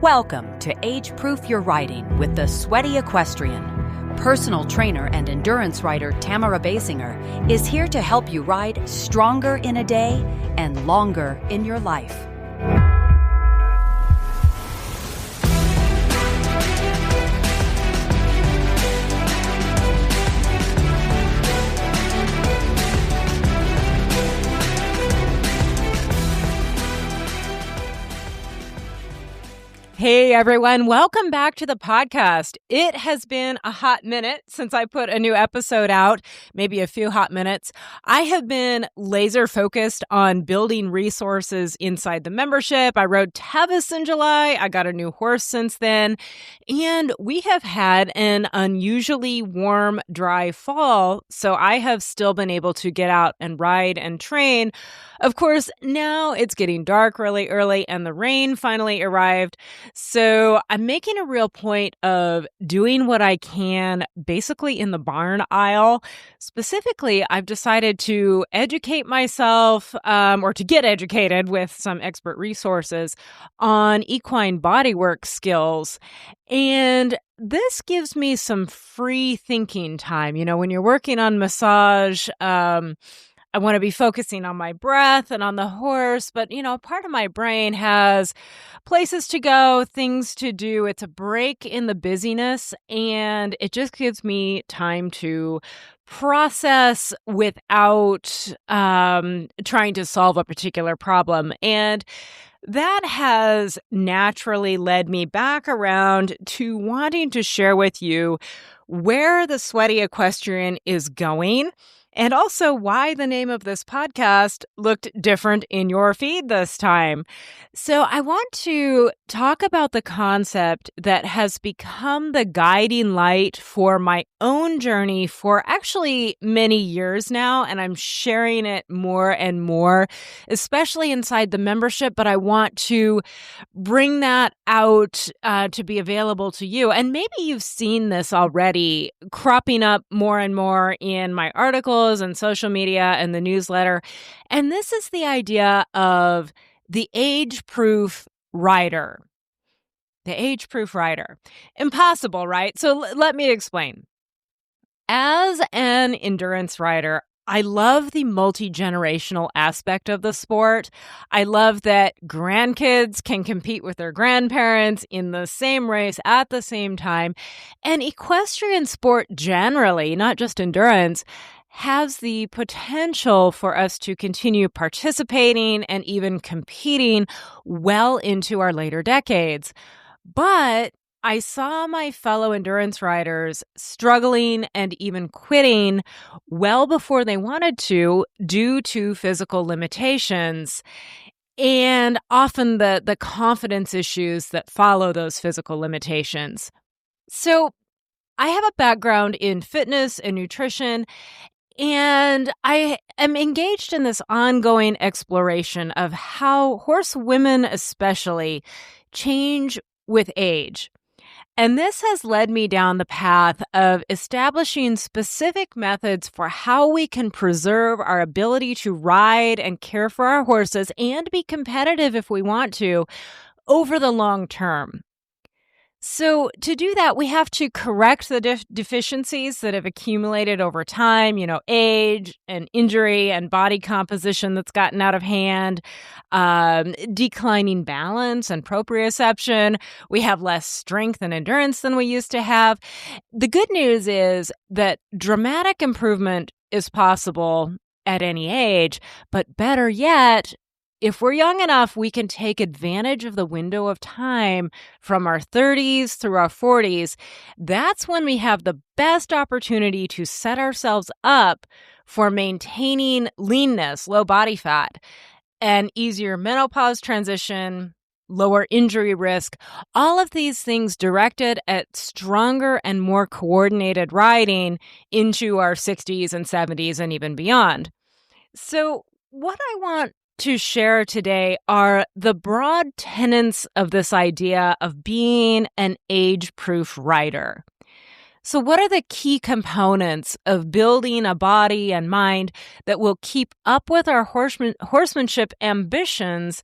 Welcome to Age-Proof Your Riding with the Sweaty Equestrian. Personal trainer and endurance rider Tamara Basinger is here to help you ride stronger in a day and longer in your life. Hey everyone, welcome back to the podcast. It has been a hot minute since I put a new episode out, maybe a few hot minutes. I have been laser focused on building resources inside the membership. I rode Tevis in July. I got a new horse since then. And we have had an unusually warm, dry fall. So I have still been able to get out and ride and train. Of course, now it's getting dark really early and the rain finally arrived. So I'm making a real point of doing what I can basically in the barn aisle. Specifically, I've decided to educate myself or to get educated with some expert resources on equine bodywork skills. And this gives me some free thinking time. You know, when you're working on massage, I want to be focusing on my breath and on the horse, but, you know, part of my brain has places to go, things to do. It's a break in the busyness, and it just gives me time to process without trying to solve a particular problem. And that has naturally led me back around to wanting to share with you where the Sweaty Equestrian is going. And also why the name of this podcast looked different in your feed this time. So I want to talk about the concept that has become the guiding light for my own journey for actually many years now. And I'm sharing it more and more, especially inside the membership. But I want to bring that out to be available to you. And maybe you've seen this already cropping up more and more in my articles and social media and the newsletter. And this is the idea of the age-proof rider. The age-proof rider. Impossible, right? So let me explain. As an endurance rider, I love the multi-generational aspect of the sport. I love that grandkids can compete with their grandparents in the same race at the same time. And equestrian sport generally, not just endurance, has the potential for us to continue participating and even competing well into our later decades. But I saw my fellow endurance riders struggling and even quitting well before they wanted to due to physical limitations and often the confidence issues that follow those physical limitations. So I have a background in fitness and nutrition, and I am engaged in this ongoing exploration of how horsewomen especially change with age. And this has led me down the path of establishing specific methods for how we can preserve our ability to ride and care for our horses and be competitive if we want to over the long term. So to do that, we have to correct the deficiencies that have accumulated over time, you know, age and injury and body composition that's gotten out of hand, declining balance and proprioception. We have less strength and endurance than we used to have. The good news is that dramatic improvement is possible at any age, but better yet, if we're young enough, we can take advantage of the window of time from our 30s through our 40s. That's when we have the best opportunity to set ourselves up for maintaining leanness, low body fat, an easier menopause transition, lower injury risk, all of these things directed at stronger and more coordinated riding into our 60s and 70s and even beyond. So what I want to share today are the broad tenets of this idea of being an age-proof rider. So what are the key components of building a body and mind that will keep up with our horsemanship ambitions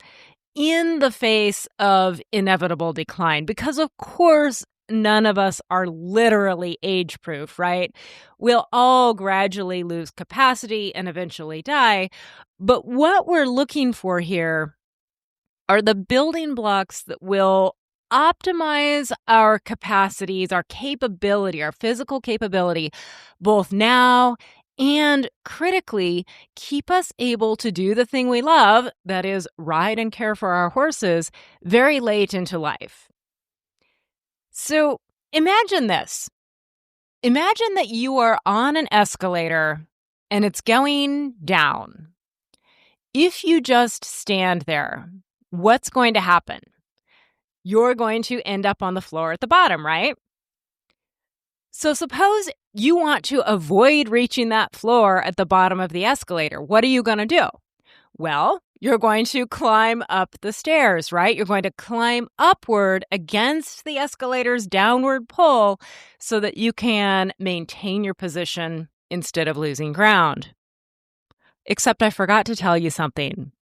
in the face of inevitable decline, because of course, none of us are literally age-proof, right? We'll all gradually lose capacity and eventually die. But what we're looking for here are the building blocks that will optimize our capacities, our capability, our physical capability, both now and critically keep us able to do the thing we love, that is, ride and care for our horses, very late into life. So imagine this. Imagine that you are on an escalator and it's going down. If you just stand there, what's going to happen? You're going to end up on the floor at the bottom, right? So suppose you want to avoid reaching that floor at the bottom of the escalator. What are you going to do? Well, you're going to climb up the stairs, right? You're going to climb upward against the escalator's downward pull so that you can maintain your position instead of losing ground. Except I forgot to tell you something.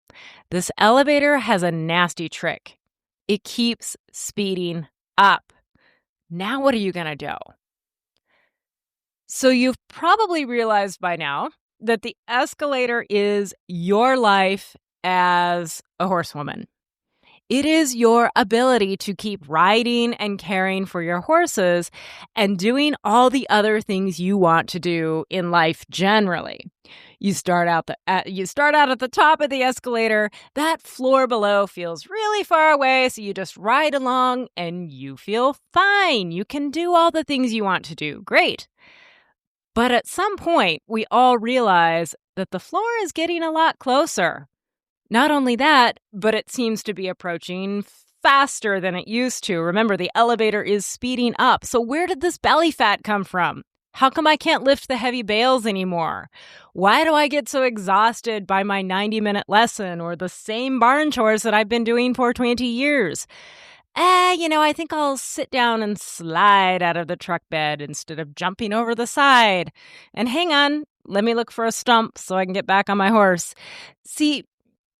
This elevator has a nasty trick. It keeps speeding up. Now what are you going to do? So you've probably realized by now that the escalator is your life as a horsewoman. It is your ability to keep riding and caring for your horses and doing all the other things you want to do in life generally. You start out at the top of the escalator. That floor below feels really far away, so you just ride along and you feel fine. You can do all the things you want to do. Great. But at some point, we all realize that the floor is getting a lot closer. Not only that, but it seems to be approaching faster than it used to. Remember, the elevator is speeding up. So where did this belly fat come from? How come I can't lift the heavy bales anymore? Why do I get so exhausted by my 90-minute lesson or the same barn chores that I've been doing for 20 years? I think I'll sit down and slide out of the truck bed instead of jumping over the side. And hang on, let me look for a stump so I can get back on my horse. See,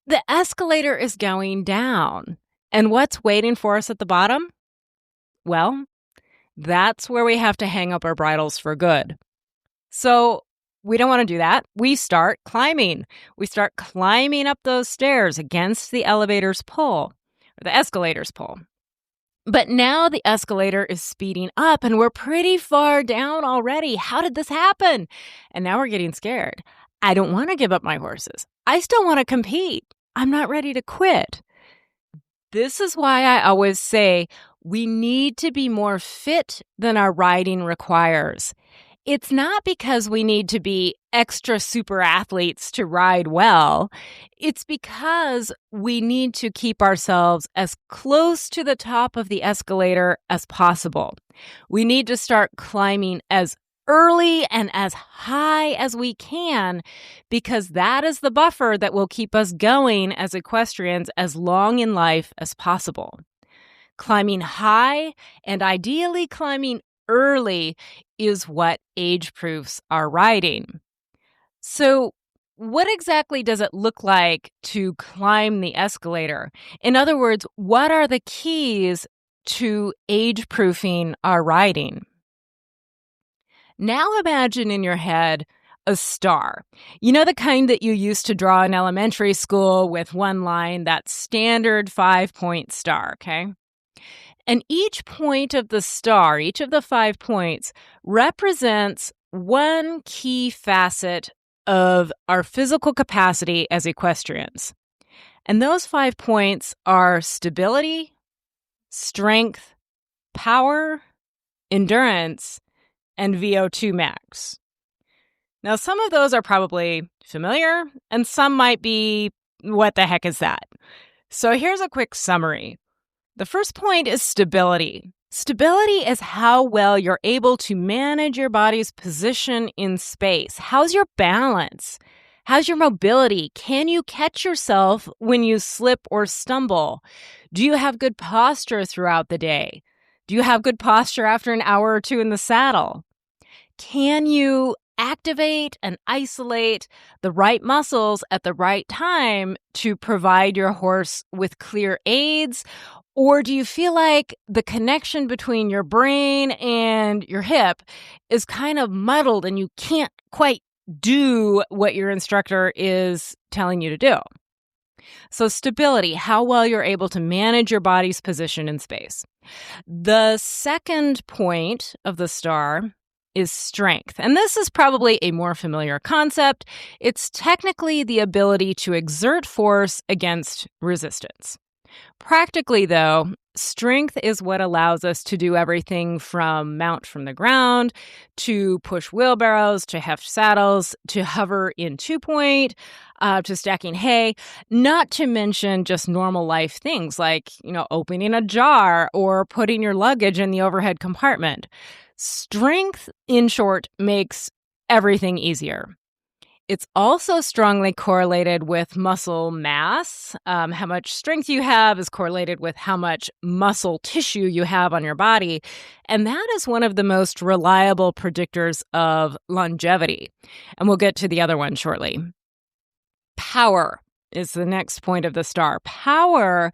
the escalator is going down. And what's waiting for us at the bottom? Well, that's where we have to hang up our bridles for good. So we don't want to do that. We start climbing. We start climbing up those stairs against the elevator's pull, or the escalator's pull. But now the escalator is speeding up and we're pretty far down already. How did this happen? And now we're getting scared. I don't want to give up my horses. I still want to compete. I'm not ready to quit. This is why I always say we need to be more fit than our riding requires. It's not because we need to be extra super athletes to ride well. It's because we need to keep ourselves as close to the top of the escalator as possible. We need to start climbing as early and as high as we can, because that is the buffer that will keep us going as equestrians as long in life as possible. Climbing high and ideally climbing early is what age-proofs our riding. So what exactly does it look like to climb the escalator? In other words, what are the keys to age-proofing our riding? Now imagine in your head a star. You know, the kind that you used to draw in elementary school with one line, that standard 5-point star, okay? And each point of the star, each of the 5 points, represents one key facet of our physical capacity as equestrians. And those 5 points are stability, strength, power, endurance, and VO2 max. Now, some of those are probably familiar, and some might be, what the heck is that? So here's a quick summary. The first point is stability. Stability is how well you're able to manage your body's position in space. How's your balance? How's your mobility? Can you catch yourself when you slip or stumble? Do you have good posture throughout the day? Do you have good posture after an hour or two in the saddle? Can you activate and isolate the right muscles at the right time to provide your horse with clear aids? Or do you feel like the connection between your brain and your hip is kind of muddled and you can't quite do what your instructor is telling you to do? So stability, how well you're able to manage your body's position in space. The second point of the star is strength. And this is probably a more familiar concept. It's technically the ability to exert force against resistance. Practically, though, strength is what allows us to do everything from mount from the ground, to push wheelbarrows, to heft saddles, to hover in two-point, to stacking hay, not to mention just normal life things like, opening a jar or putting your luggage in the overhead compartment. Strength, in short, makes everything easier. It's also strongly correlated with muscle mass. How much strength you have is correlated with how much muscle tissue you have on your body. And that is one of the most reliable predictors of longevity. And we'll get to the other one shortly. Power is the next point of the star. Power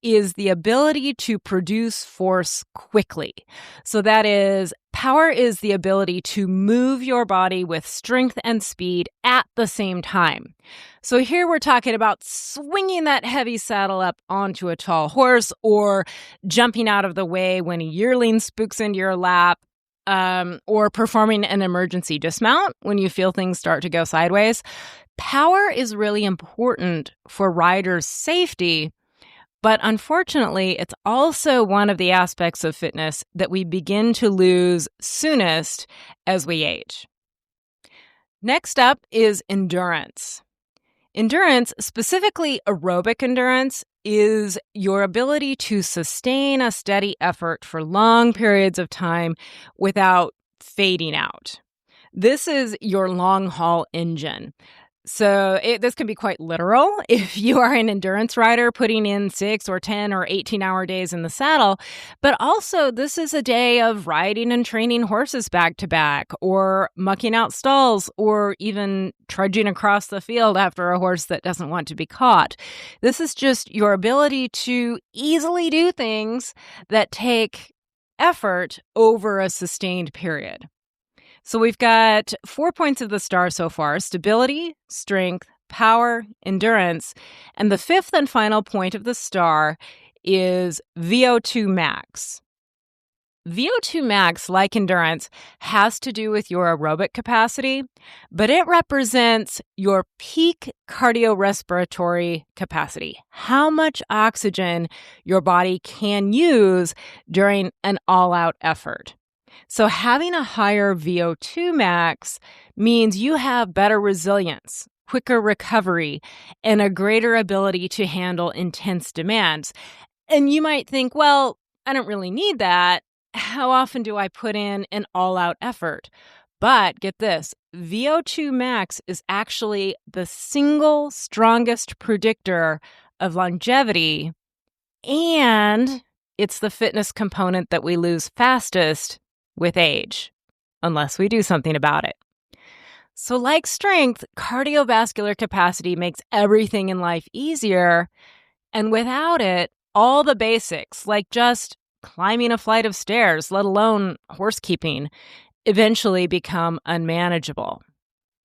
is the ability to produce force quickly. So that is, power is the ability to move your body with strength and speed at the same time. So here we're talking about swinging that heavy saddle up onto a tall horse, or jumping out of the way when a yearling spooks into your lap, or performing an emergency dismount when you feel things start to go sideways. Power is really important for riders' safety, but unfortunately, it's also one of the aspects of fitness that we begin to lose soonest as we age. Next up is endurance. Endurance, specifically aerobic endurance, is your ability to sustain a steady effort for long periods of time without fading out. This is your long-haul engine. So this can be quite literal if you are an endurance rider putting in 6 or 10 or 18-hour days in the saddle. But also, this is a day of riding and training horses back to back, or mucking out stalls, or even trudging across the field after a horse that doesn't want to be caught. This is just your ability to easily do things that take effort over a sustained period. So we've got 4 points of the star so far: stability, strength, power, endurance. And the fifth and final point of the star is VO2 max. VO2 max, like endurance, has to do with your aerobic capacity, but it represents your peak cardiorespiratory capacity, how much oxygen your body can use during an all-out effort. So having a higher VO2 max means you have better resilience, quicker recovery, and a greater ability to handle intense demands. And you might think, well, I don't really need that. How often do I put in an all-out effort? But get this, VO2 max is actually the single strongest predictor of longevity, and it's the fitness component that we lose fastest with age, unless we do something about it. So like strength, cardiovascular capacity makes everything in life easier, and without it, all the basics, like just climbing a flight of stairs, let alone horsekeeping, eventually become unmanageable.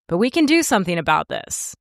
But we can do something about this.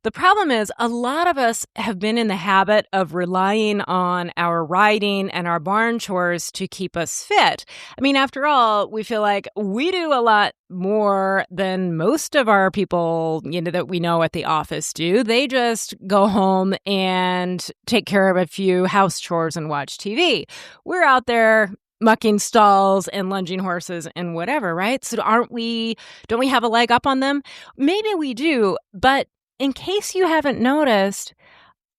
The problem is, a lot of us have been in the habit of relying on our riding and our barn chores to keep us fit. I mean, after all, we feel like we do a lot more than most of our people, that we know at the office do. They just go home and take care of a few house chores and watch TV. We're out there mucking stalls and lunging horses and whatever, right? So don't we have a leg up on them? Maybe we do, but in case you haven't noticed,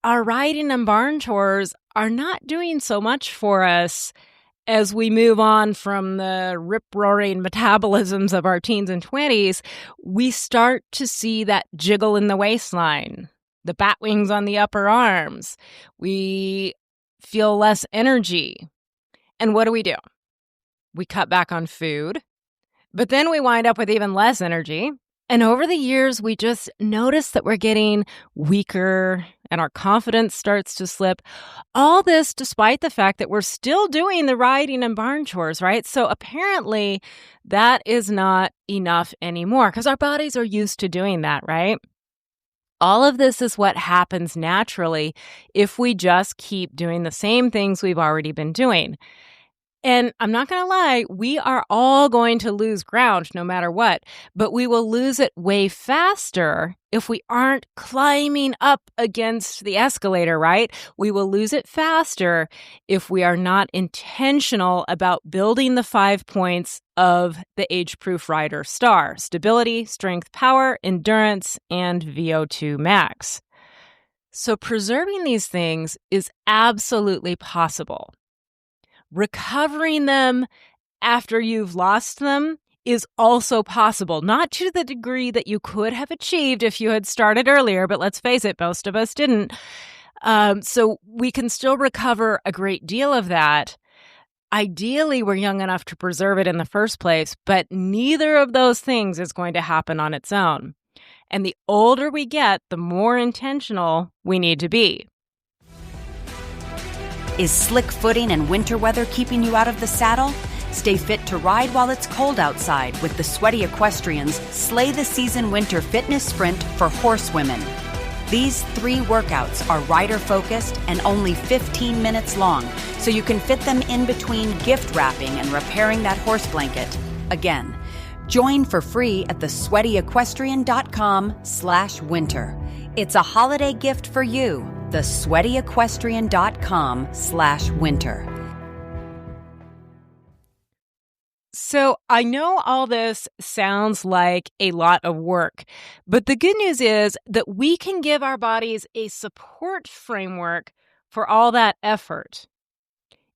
our riding and barn chores are not doing so much for us as we move on from the rip-roaring metabolisms of our teens and 20s. We start to see that jiggle in the waistline, the bat wings on the upper arms. We feel less energy. And what do? We cut back on food. But then we wind up with even less energy. And over the years, we just notice that we're getting weaker and our confidence starts to slip. All this despite the fact that we're still doing the riding and barn chores, right? So apparently that is not enough anymore because our bodies are used to doing that, right? All of this is what happens naturally if we just keep doing the same things we've already been doing. And I'm not going to lie, we are all going to lose ground no matter what, but we will lose it way faster if we aren't climbing up against the escalator, right? We will lose it faster if we are not intentional about building the 5 points of the Age-Proof Rider STAR: stability, strength, power, endurance, and VO2 max. So preserving these things is absolutely possible. Recovering them after you've lost them is also possible, not to the degree that you could have achieved if you had started earlier, but let's face it, most of us didn't. So we can still recover a great deal of that. Ideally, we're young enough to preserve it in the first place, but neither of those things is going to happen on its own. And the older we get, the more intentional we need to be. Is slick footing and winter weather keeping you out of the saddle? Stay fit to ride while it's cold outside with the Sweaty Equestrian's Sleigh the Season Winter Fitness Sprint for horsewomen. These 3 workouts are rider-focused and only 15 minutes long, so you can fit them in between gift wrapping and repairing that horse blanket. Again, join for free at thesweatyequestrian.com/winter. It's a holiday gift for you. thesweatyequestrian.com/winter. So I know all this sounds like a lot of work, but the good news is that we can give our bodies a support framework for all that effort.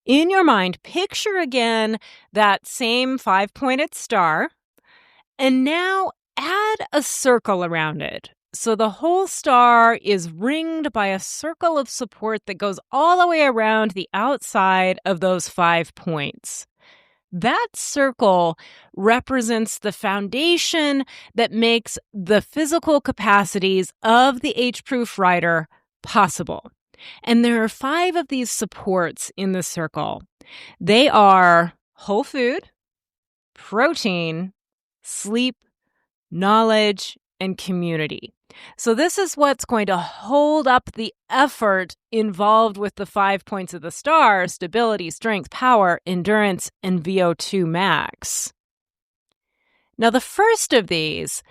In your mind, picture again that same 5-pointed star, and now add a circle around it. So the whole star is ringed by a circle of support that goes all the way around the outside of those 5 points. That circle represents the foundation that makes the physical capacities of the Age-Proof Rider possible. And there are 5 of these supports in the circle. They are whole food, protein, sleep, knowledge, and community. So this is what's going to hold up the effort involved with the 5 points of the star: stability, strength, power, endurance, and VO2 max. Now, the first of these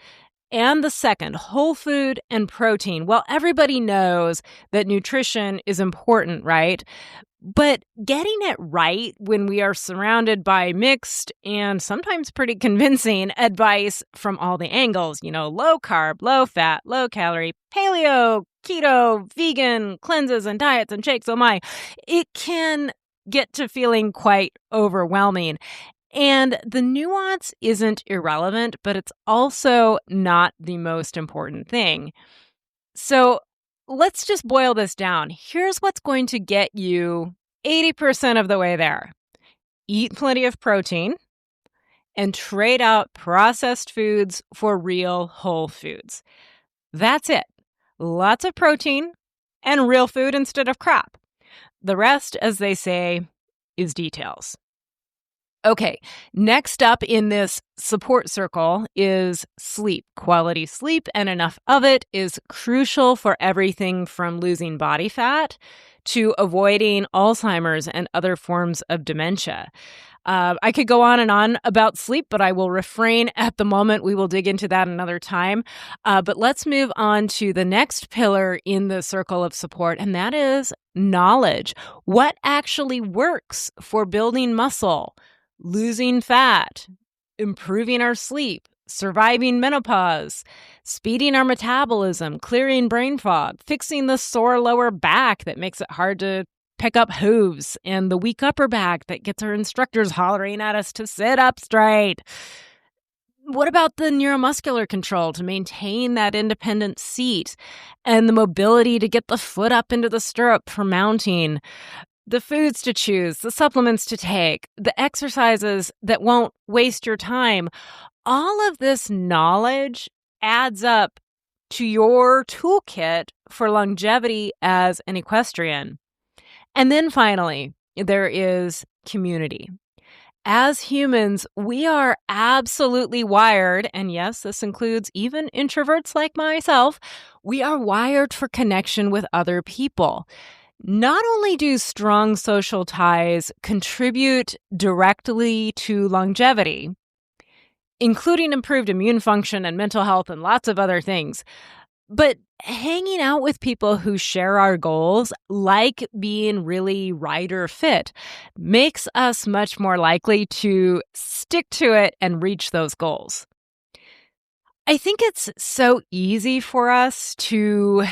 and the second, whole food and protein, well, everybody knows that nutrition is important, right? But getting it right when we are surrounded by mixed and sometimes pretty convincing advice from all the angles, low carb, low fat, low calorie, paleo, keto, vegan, cleanses and diets and shakes, oh my, it can get to feeling quite overwhelming. And the nuance isn't irrelevant, but it's also not the most important thing. So let's just boil this down. Here's what's going to get you 80% of the way there. Eat plenty of protein and trade out processed foods for real whole foods. That's it. Lots of protein and real food instead of crap. The rest, as they say, is details. Okay, next up in this support circle is sleep. Quality sleep and enough of it is crucial for everything from losing body fat to avoiding Alzheimer's and other forms of dementia. I could go on and on about sleep, but I will refrain at the moment. We will dig into that another time. But let's move on to the next pillar in the circle of support, and that is knowledge. What actually works for building muscle, losing fat, improving our sleep, surviving menopause, speeding our metabolism, clearing brain fog, fixing the sore lower back that makes it hard to pick up hooves, and the weak upper back that gets our instructors hollering at us to sit up straight. What about the neuromuscular control to maintain that independent seat and the mobility to get the foot up into the stirrup for mounting? the foods to choose, the supplements to take, the exercises that won't waste your time. All of this knowledge adds up to your toolkit for longevity as an equestrian. And then finally, there is community. As humans, we are absolutely wired, and yes, this includes even introverts like myself, we are wired for connection with other people. Not only do strong social ties contribute directly to longevity, including improved immune function and mental health and lots of other things, but hanging out with people who share our goals, like being really rider fit, makes us much more likely to stick to it and reach those goals. I think it's so easy for us to,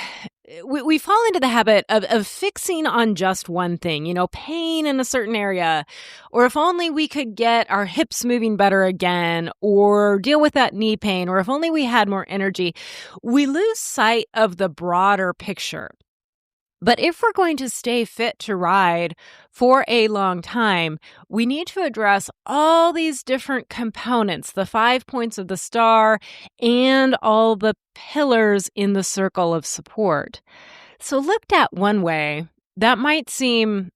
we fall into the habit of fixing on just one thing, pain in a certain area, or if only we could get our hips moving better again, or deal with that knee pain, or if only we had more energy. We lose sight of the broader picture. But if we're going to stay fit to ride for a long time, we need to address all these different components, the 5 points of the star, and all the pillars in the circle of support. So looked at one way, that might seem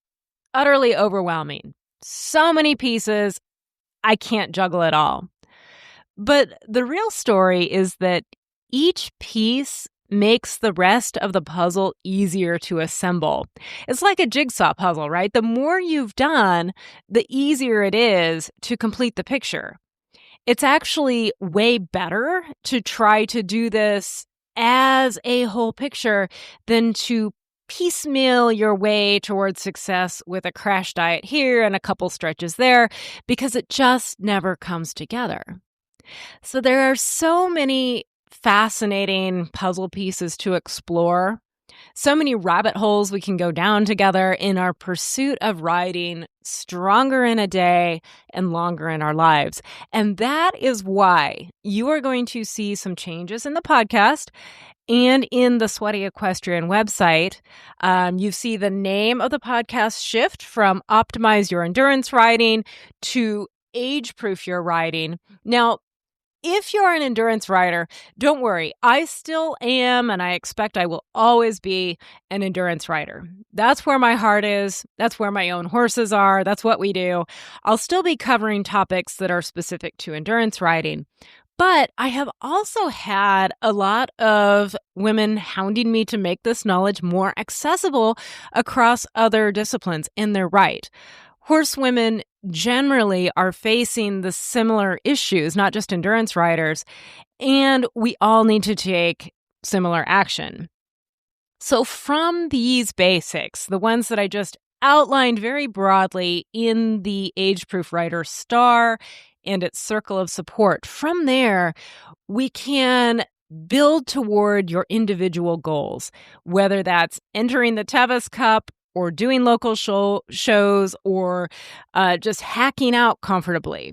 utterly overwhelming. So many pieces, I can't juggle it all. But the real story is that each piece makes the rest of the puzzle easier to assemble. It's like a jigsaw puzzle, right? The more you've done, the easier it is to complete the picture. It's actually way better to try to do this as a whole picture than to piecemeal your way towards success with a crash diet here and a couple stretches there, because it just never comes together. So there are so many fascinating puzzle pieces to explore. So many rabbit holes we can go down together in our pursuit of riding stronger in a day and longer in our lives. And that is why you are going to see some changes in the podcast and in the Sweaty Equestrian website. You see the name of the podcast shift from Optimize Your Endurance Riding to Age Proof Your Riding. Now, if you're an endurance rider, don't worry. I still am, and I expect I will always be an endurance rider. That's where my heart is. That's where my own horses are. That's what we do. I'll still be covering topics that are specific to endurance riding. But I have also had a lot of women hounding me to make this knowledge more accessible across other disciplines, and they're right. Horsewomen generally are facing the similar issues, not just endurance riders, and we all need to take similar action. So from these basics, the ones that I just outlined very broadly in the Age Proof Rider star and its circle of support, from there, we can build toward your individual goals, whether that's entering the Tevis Cup or doing local shows, or just hacking out comfortably.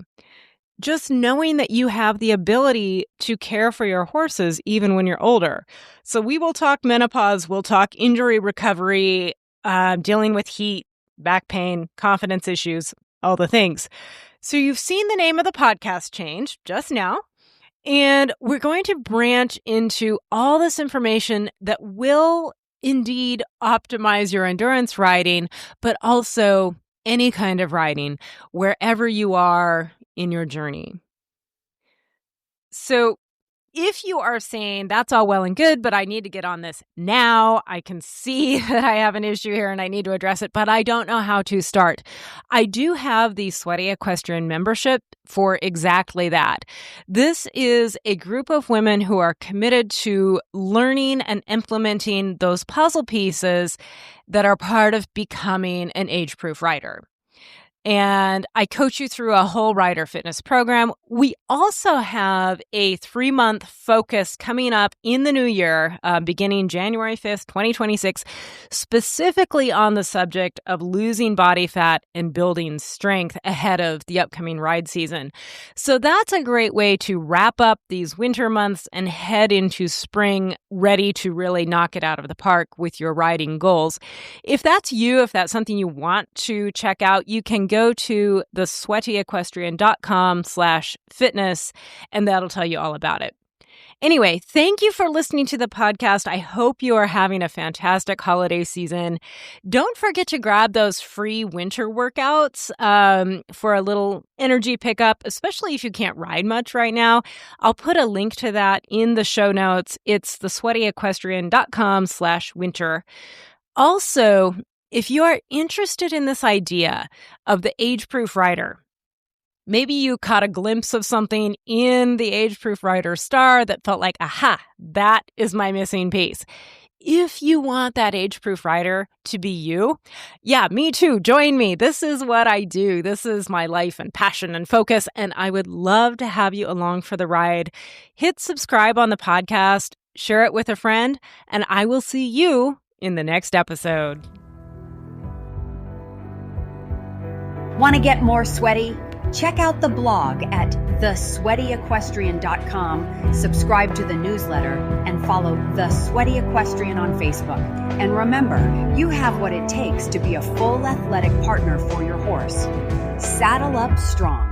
Just knowing that you have the ability to care for your horses even when you're older. So we will talk menopause, we'll talk injury recovery, dealing with heat, back pain, confidence issues, all the things. So you've seen the name of the podcast change just now. And we're going to branch into all this information that will indeed optimize your endurance riding, but also any kind of riding, wherever you are in your journey. So if you are saying that's all well and good, but I need to get on this now, I can see that I have an issue here and I need to address it, but I don't know how to start. I do have the Sweaty Equestrian membership for exactly that. This is a group of women who are committed to learning and implementing those puzzle pieces that are part of becoming an age-proof rider. and I coach you through a whole rider fitness program. We also have a 3-month focus coming up in the new year, beginning January 5th, 2026, specifically on the subject of losing body fat and building strength ahead of the upcoming ride season. So that's a great way to wrap up these winter months and head into spring ready to really knock it out of the park with your riding goals. If that's you, if that's something you want to check out, you can go to the sweatyequestrian.com/fitness, and that'll tell you all about it. Anyway, thank you for listening to the podcast. I hope you are having a fantastic holiday season. Don't forget to grab those free winter workouts for a little energy pickup, especially if you can't ride much right now. I'll put a link to that in the show notes. It's the sweatyequestrian.com/winter. Also, if you are interested in this idea of the age-proof rider, maybe you caught a glimpse of something in the age-proof rider star that felt like, aha, that is my missing piece. If you want that age-proof rider to be you, yeah, me too, join me. This is what I do. This is my life and passion and focus, and I would love to have you along for the ride. Hit subscribe on the podcast, share it with a friend, and I will see you in the next episode. Want to get more sweaty? Check out the blog at thesweatyequestrian.com, subscribe to the newsletter, and follow The Sweaty Equestrian on Facebook. And remember, you have what it takes to be a full athletic partner for your horse. Saddle up strong.